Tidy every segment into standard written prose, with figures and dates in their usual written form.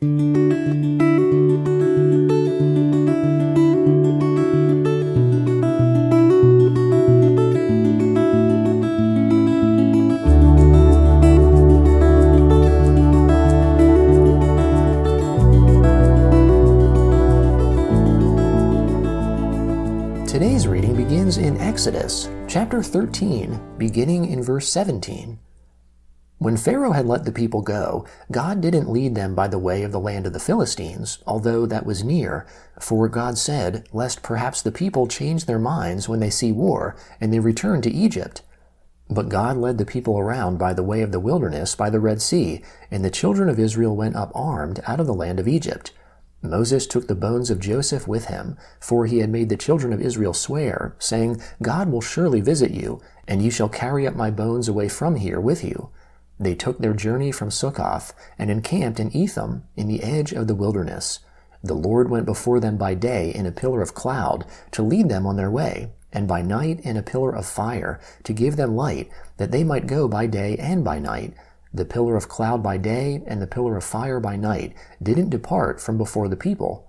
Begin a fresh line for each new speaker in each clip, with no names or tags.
Today's reading begins in Exodus, chapter 13, beginning in verse 17. When Pharaoh had let the people go, God didn't lead them by the way of the land of the Philistines, although that was near, for God said, lest perhaps the people change their minds when they see war, and they return to Egypt. But God led the people around by the way of the wilderness by the Red Sea, and the children of Israel went up armed out of the land of Egypt. Moses took the bones of Joseph with him, for he had made the children of Israel swear, saying, God will surely visit you, and you shall carry up my bones away from here with you. They took their journey from Succoth, and encamped in Etham, in the edge of the wilderness. The Lord went before them by day in a pillar of cloud, to lead them on their way, and by night in a pillar of fire, to give them light, that they might go by day and by night. The pillar of cloud by day and the pillar of fire by night didn't depart from before the people.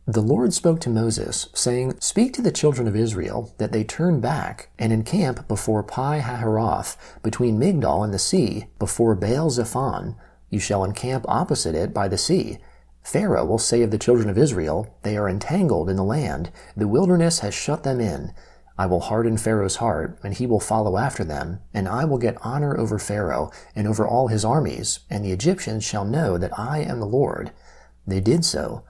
The Lord spoke to Moses, saying, Speak to the children of Israel, that they turn back, and encamp before Pi-hahiroth, between Migdol and the sea, before Baal-zephon. You shall encamp opposite it by the sea. Pharaoh will say of the children of Israel, They are entangled in the land, the wilderness has shut them in. I will harden Pharaoh's heart, and he will follow after them, and I will get honor over Pharaoh, and over all his armies, and the Egyptians shall know that I am the Lord. They did so.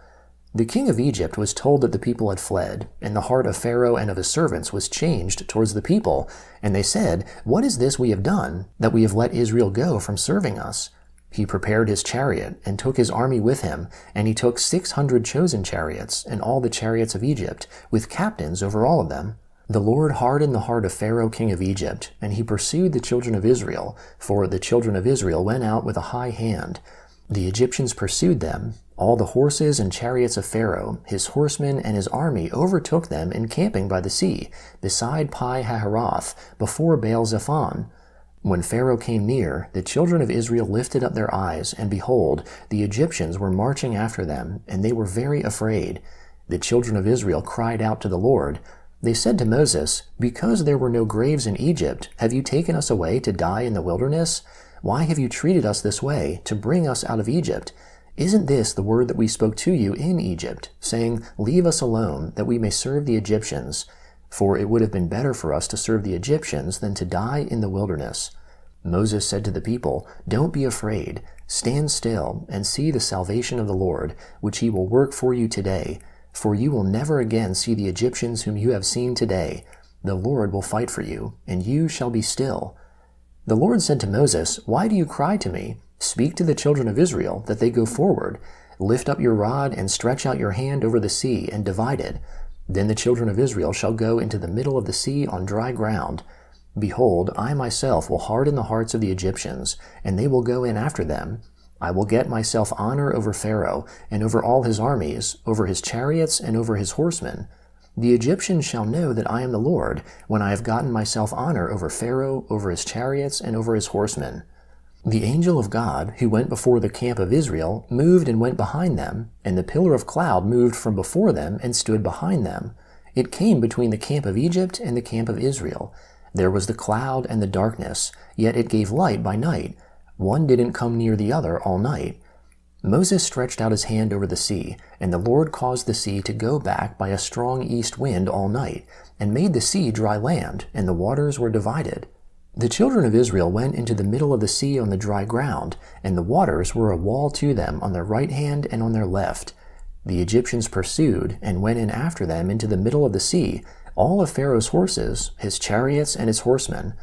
The king of Egypt was told that the people had fled, and the heart of Pharaoh and of his servants was changed towards the people, and they said, What is this we have done, that we have let Israel go from serving us? He prepared his chariot, and took his army with him, and he took 600 chosen chariots, and all the chariots of Egypt, with captains over all of them. The Lord hardened the heart of Pharaoh king of Egypt, and he pursued the children of Israel, for the children of Israel went out with a high hand. The Egyptians pursued them. All the horses and chariots of Pharaoh, his horsemen and his army overtook them encamping by the sea, beside Pi-hahiroth, before Baal-zephon. When Pharaoh came near, the children of Israel lifted up their eyes, and behold, the Egyptians were marching after them, and they were very afraid. The children of Israel cried out to the Lord. They said to Moses, Because there were no graves in Egypt, have you taken us away to die in the wilderness? Why have you treated us this way, to bring us out of Egypt? Isn't this the word that we spoke to you in Egypt, saying, Leave us alone, that we may serve the Egyptians? For it would have been better for us to serve the Egyptians than to die in the wilderness. Moses said to the people, Don't be afraid. Stand still, and see the salvation of the Lord, which he will work for you today. For you will never again see the Egyptians whom you have seen today. The Lord will fight for you, and you shall be still. The Lord said to Moses, Why do you cry to me? Speak to the children of Israel, that they go forward. Lift up your rod, and stretch out your hand over the sea, and divide it. Then the children of Israel shall go into the middle of the sea on dry ground. Behold, I myself will harden the hearts of the Egyptians, and they will go in after them. I will get myself honor over Pharaoh, and over all his armies, over his chariots, and over his horsemen. The Egyptians shall know that I am the Lord, when I have gotten myself honor over Pharaoh, over his chariots, and over his horsemen. The angel of God, who went before the camp of Israel, moved and went behind them, and the pillar of cloud moved from before them and stood behind them. It came between the camp of Egypt and the camp of Israel. There was the cloud and the darkness, yet it gave light by night. One didn't come near the other all night. Moses stretched out his hand over the sea, and the Lord caused the sea to go back by a strong east wind all night, and made the sea dry land, and the waters were divided. The children of Israel went into the middle of the sea on the dry ground, and the waters were a wall to them on their right hand and on their left. The Egyptians pursued, and went in after them into the middle of the sea, all of Pharaoh's horses, his chariots, and his horsemen.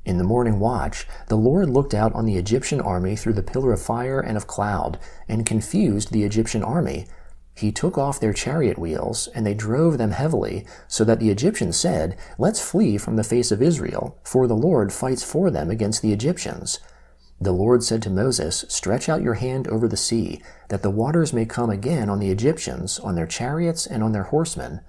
In the morning watch, the Lord looked out on the Egyptian army through the pillar of fire and of cloud, and confused the Egyptian army. He took off their chariot wheels, and they drove them heavily, so that the Egyptians said, Let's flee from the face of Israel, for the Lord fights for them against the Egyptians. The Lord said to Moses, Stretch out your hand over the sea, that the waters may come again on the Egyptians, on their chariots, and on their horsemen.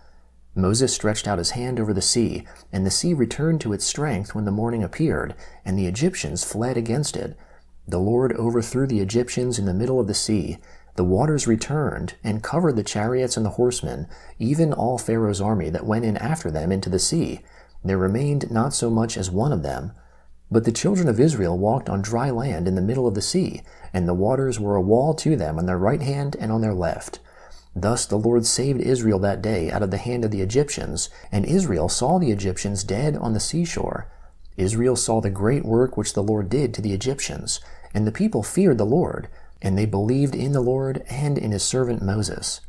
Moses stretched out his hand over the sea, and the sea returned to its strength when the morning appeared, and the Egyptians fled against it. The Lord overthrew the Egyptians in the middle of the sea. The waters returned and covered the chariots and the horsemen, even all Pharaoh's army that went in after them into the sea. There remained not so much as one of them. But the children of Israel walked on dry land in the middle of the sea, and the waters were a wall to them on their right hand and on their left. Thus the Lord saved Israel that day out of the hand of the Egyptians, and Israel saw the Egyptians dead on the seashore. Israel saw the great work which the Lord did to the Egyptians, and the people feared the Lord, and they believed in the Lord and in his servant Moses.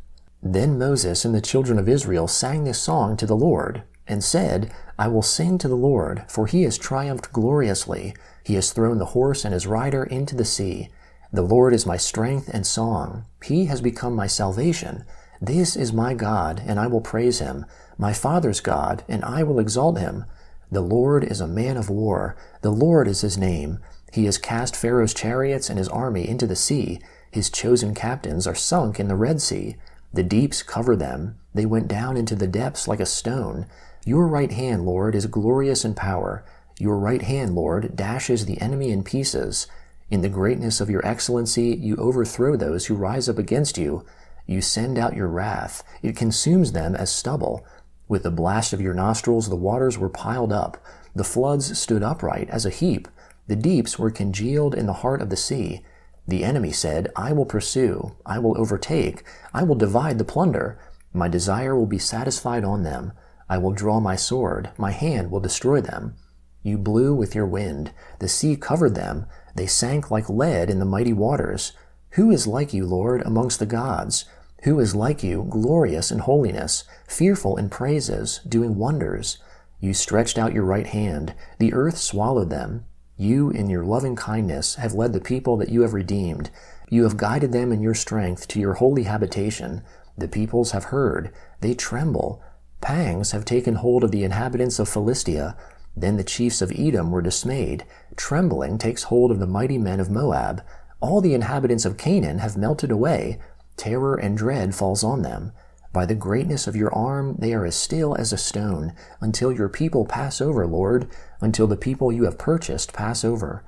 Then Moses and the children of Israel sang this song to the Lord, and said, I will sing to the Lord, for he has triumphed gloriously. He has thrown the horse and his rider into the sea. The Lord is my strength and song. He has become my salvation. This is my God, and I will praise him, my father's God, and I will exalt him. The Lord is a man of war. The Lord is his name. He has cast Pharaoh's chariots and his army into the sea. His chosen captains are sunk in the Red Sea. The deeps cover them. They went down into the depths like a stone. Your right hand, Lord, is glorious in power. Your right hand, Lord, dashes the enemy in pieces. In the greatness of your excellency, you overthrow those who rise up against you. You send out your wrath. It consumes them as stubble. With the blast of your nostrils, the waters were piled up. The floods stood upright as a heap. The deeps were congealed in the heart of the sea. The enemy said, I will pursue, I will overtake, I will divide the plunder. My desire will be satisfied on them. I will draw my sword, my hand will destroy them. You blew with your wind, the sea covered them, they sank like lead in the mighty waters. Who is like you, Lord, amongst the gods? Who is like you, glorious in holiness, fearful in praises, doing wonders? You stretched out your right hand, the earth swallowed them. You, in your loving kindness, have led the people that you have redeemed. You have guided them in your strength to your holy habitation. The peoples have heard. They tremble. Pangs have taken hold of the inhabitants of Philistia. Then the chiefs of Edom were dismayed. Trembling takes hold of the mighty men of Moab. All the inhabitants of Canaan have melted away. Terror and dread falls on them. By the greatness of your arm they are as still as a stone, until your people pass over, Lord, until the people you have purchased pass over.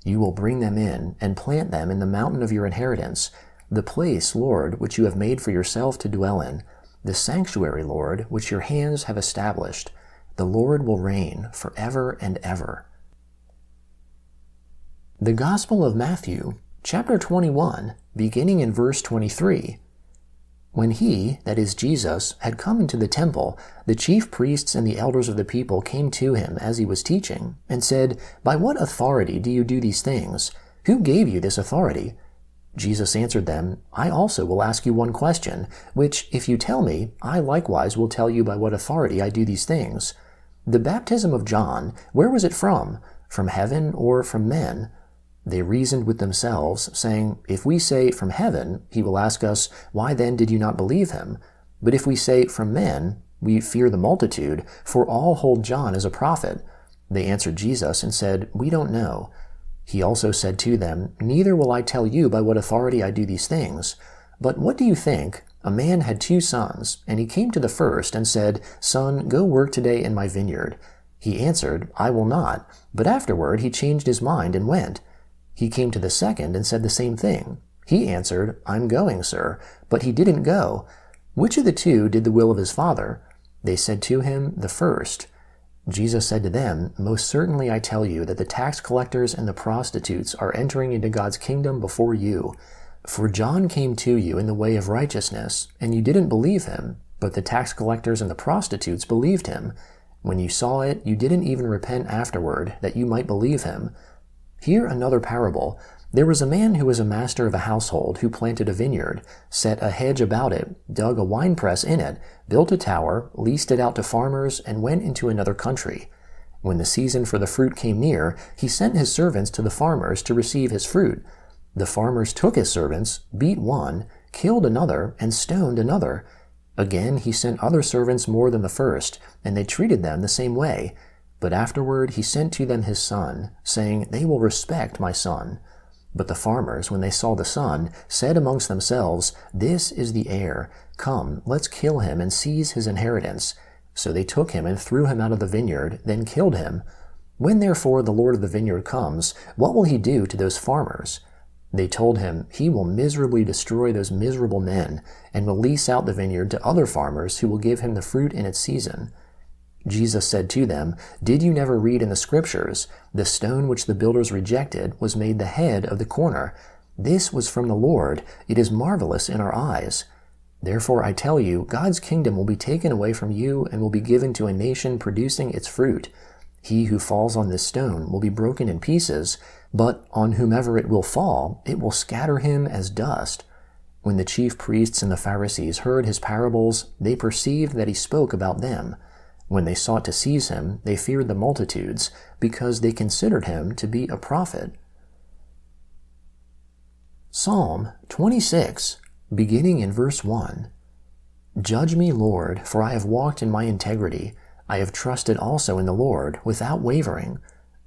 You will bring them in and plant them in the mountain of your inheritance, the place, Lord, which you have made for yourself to dwell in, the sanctuary, Lord, which your hands have established. The Lord will reign forever and ever. The Gospel of Matthew, chapter 21, beginning in verse 23. When he, that is Jesus, had come into the temple, the chief priests and the elders of the people came to him as he was teaching, and said, By what authority do you do these things? Who gave you this authority? Jesus answered them, I also will ask you one question, which, if you tell me, I likewise will tell you by what authority I do these things. The baptism of John, where was it from? From heaven or from men? They reasoned with themselves, saying, If we say, from heaven, he will ask us, Why then did you not believe him? But if we say, from men, we fear the multitude, for all hold John as a prophet. They answered Jesus and said, We don't know. He also said to them, Neither will I tell you by what authority I do these things. But what do you think? A man had 2 sons, and he came to the first and said, Son, go work today in my vineyard. He answered, I will not. But afterward he changed his mind and went. He came to the second and said the same thing. He answered, I'm going, sir. But he didn't go. Which of the 2 did the will of his father? They said to him, The first. Jesus said to them, Most certainly I tell you that the tax collectors and the prostitutes are entering into God's kingdom before you. For John came to you in the way of righteousness, and you didn't believe him, but the tax collectors and the prostitutes believed him. When you saw it, you didn't even repent afterward, that you might believe him. Hear another parable. There was a man who was a master of a household who planted a vineyard, set a hedge about it, dug a winepress in it, built a tower, leased it out to farmers, and went into another country. When the season for the fruit came near, he sent his servants to the farmers to receive his fruit. The farmers took his servants, beat one, killed another, and stoned another. Again he sent other servants more than the first, and they treated them the same way. But afterward he sent to them his son, saying, They will respect my son. But the farmers, when they saw the son, said amongst themselves, This is the heir. Come, let's kill him and seize his inheritance. So they took him and threw him out of the vineyard, then killed him. When therefore the Lord of the vineyard comes, what will he do to those farmers? They told him he will miserably destroy those miserable men and will lease out the vineyard to other farmers who will give him the fruit in its season. Jesus said to them, "Did you never read in the Scriptures, the stone which the builders rejected was made the head of the corner? This was from the Lord. It is marvelous in our eyes. Therefore I tell you, God's kingdom will be taken away from you and will be given to a nation producing its fruit. He who falls on this stone will be broken in pieces, but on whomever it will fall, it will scatter him as dust." When the chief priests and the Pharisees heard his parables, they perceived that he spoke about them. When they sought to seize him, they feared the multitudes, because they considered him to be a prophet. Psalm 26, beginning in verse 1. Judge me, Lord, for I have walked in my integrity. I have trusted also in the Lord, without wavering.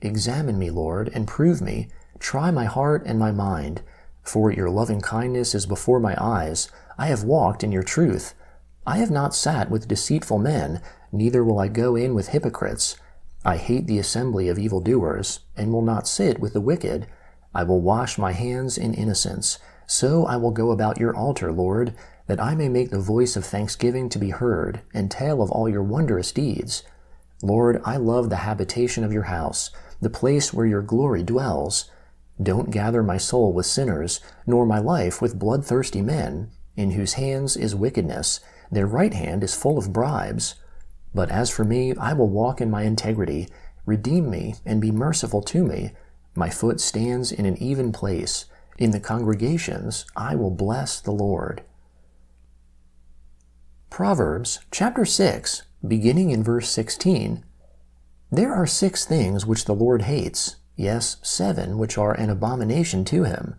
Examine me, Lord, and prove me. Try my heart and my mind. For your loving kindness is before my eyes. I have walked in your truth. I have not sat with deceitful men, neither will I go in with hypocrites. I hate the assembly of evildoers, and will not sit with the wicked. I will wash my hands in innocence. So I will go about your altar, Lord, that I may make the voice of thanksgiving to be heard, and tell of all your wondrous deeds. Lord, I love the habitation of your house, the place where your glory dwells. Don't gather my soul with sinners, nor my life with bloodthirsty men, in whose hands is wickedness. Their right hand is full of bribes. But as for me, I will walk in my integrity. Redeem me, and be merciful to me. My foot stands in an even place. In the congregations, I will bless the Lord. Proverbs chapter 6, beginning in verse 16. There are 6 things which the Lord hates, yes, 7 which are an abomination to him: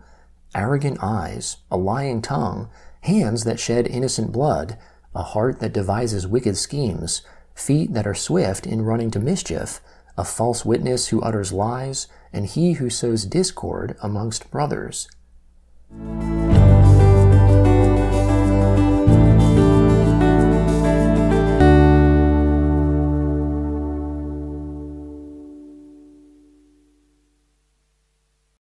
arrogant eyes, a lying tongue, hands that shed innocent blood, a heart that devises wicked schemes, feet that are swift in running to mischief, a false witness who utters lies, and he who sows discord amongst brothers.